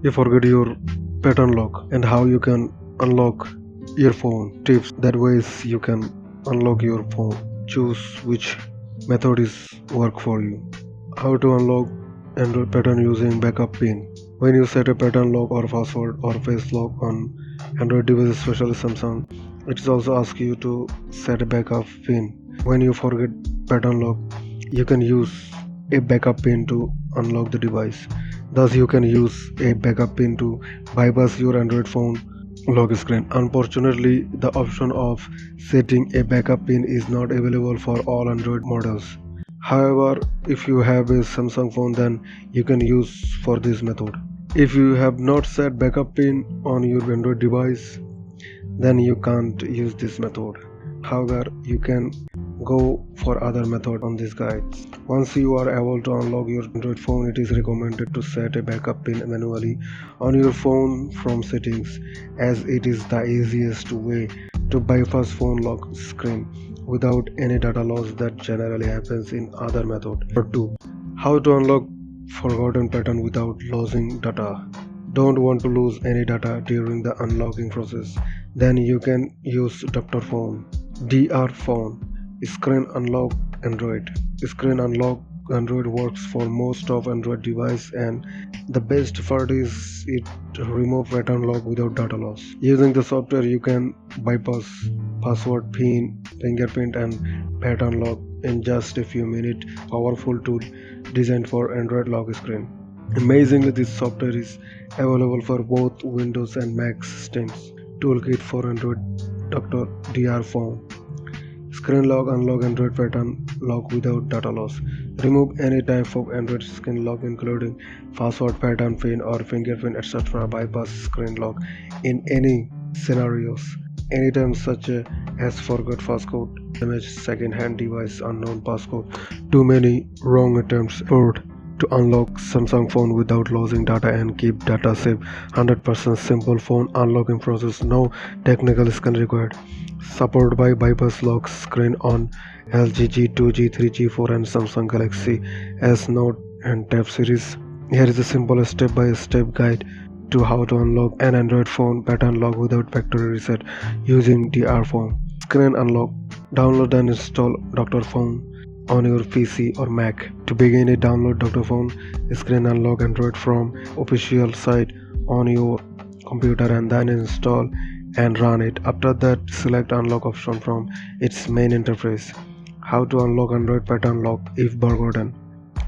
You forget your pattern lock and how you can unlock your phone. Tips that ways you can unlock your phone. Choose which method is work for you. How to unlock Android pattern using backup pin. When you set a pattern lock or password or face lock on Android devices, especially Samsung, it is also asks you to set a backup pin. When you forget pattern lock, you can use a backup pin to unlock the device. Thus, you can use a backup pin to bypass your Android phone lock screen. Unfortunately, the option of setting a backup pin is not available for all Android models. However, if you have a Samsung phone, then you can use for this method. If you have not set backup pin on your Android device, then you can't use this method. However, you can go for other method on this guide. Once you are able to unlock your Android phone, it is recommended to set a backup pin manually on your phone from settings, as it is the easiest way to bypass phone lock screen without any data loss that generally happens in other method. Number 2. How to unlock forgotten pattern without losing data. Don't want to lose any data during the unlocking process, then you can use Dr. Phone. DR Phone. Screen Unlock Android. Screen Unlock Android works for most of Android device, and the best part is it remove pattern lock without data loss. Using the software you can bypass password, pin, fingerprint and pattern lock in just a few minutes. Powerful tool designed for Android lock screen. Amazingly, this software is available for both Windows and Mac systems. Toolkit for Android Dr. DR Phone. Screen lock unlock Android pattern lock without data loss. Remove any type of Android screen lock including password, pattern, pin or fingerprint etc. Bypass screen lock in any scenarios. Anytime such as forgot passcode, damage second-hand device, unknown passcode, too many wrong attempts, port to unlock Samsung phone without losing data and keep data safe. 100% simple phone unlocking process. No technical skill required. Support by bypass lock screen on LG G2, G3, G4 and Samsung Galaxy S Note and Tab series. Here is a simple step-by-step guide to how to unlock an Android phone pattern lock without factory reset using DR phone. Screen unlock. Download and install Dr. Phone on your PC or Mac. To begin it, download Dr. Phone Screen Unlock Android from official site on your computer and then install and run it. After that, select unlock option from its main interface. How to unlock Android pattern lock if forgotten.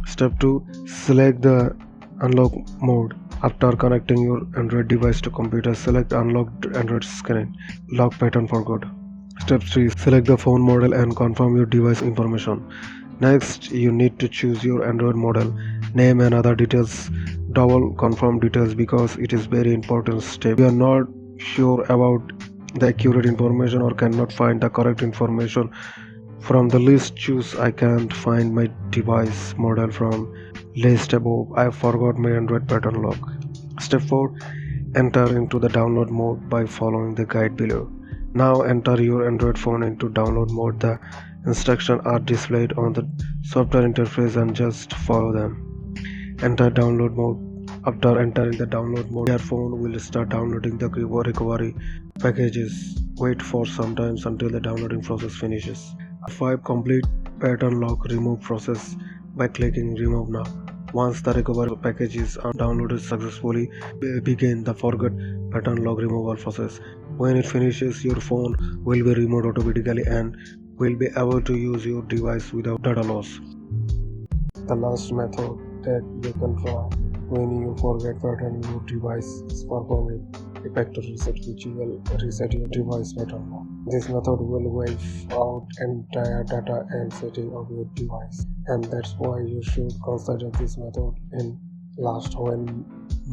Step 2. Select the unlock mode. After connecting your Android device to computer, select unlocked Android screen lock pattern forgot. Step 3. Select the phone model and confirm your device information. Next, you need to choose your Android model, name and other details. Double confirm details because it is very important step. If you are not sure about the accurate information or cannot find the correct information from the list, choose I can't find my device model from list above. I forgot my Android pattern lock. Step 4. Enter into the download mode by following the guide below. Now enter your Android phone into download mode. The instructions are displayed on the software interface and just follow them. Enter download mode. After entering the download mode, your phone will start downloading the recovery packages. Wait for some time until the downloading process finishes. 5. Complete pattern lock remove process by clicking remove now. Once the recovery packages are downloaded successfully, begin the forget pattern lock removal process. When it finishes, your phone will be removed automatically and will be able to use your device without data loss. The last method that you can try when you forget pattern your device is performing a factory reset, which will reset your device pattern lock. This method will wipe out entire data and setting of your device, and that's why you should consider this method in last when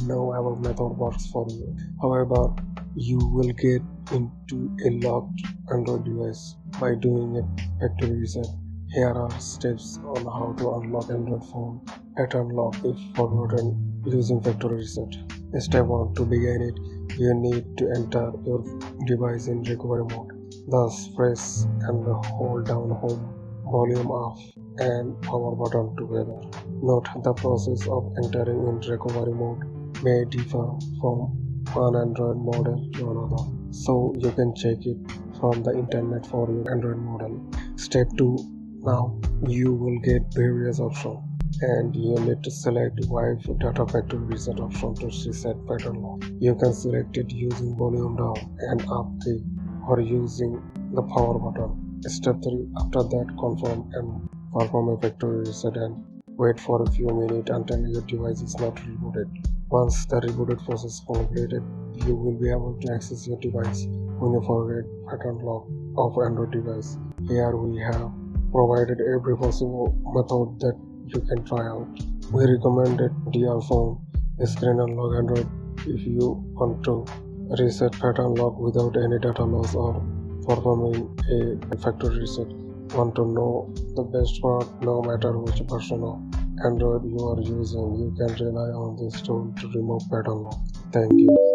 no above method works for you. However, you will get into a locked Android device by doing a factory reset. Here are steps on how to unlock Android phone pattern lock if forgotten using factory reset. Step 1. To begin it, you need to enter your device in recovery mode. Thus, press and hold down home, volume off, and power button together. Note the process of entering in recovery mode may differ from one Android model to another, so you can check it from the internet for your Android model. Step 2. Now you will get various options, and you need to select Wipe Data Factory Reset option to reset pattern lock. You can select it using volume down and up key or using the power button. Step 3. After that, confirm and perform a factory reset and wait for a few minutes until your device is not rebooted. Once the rebooted process is completed, you will be able to access your device when you forget pattern lock of Android device. Here we have provided every possible method that you can try out. We recommended DR phone, screen unlock Android if you want to reset pattern lock without any data loss or performing a factory reset. Want to know the best part? No matter which version of Android you are using, you can rely on this tool to remove pattern lock. Thank you.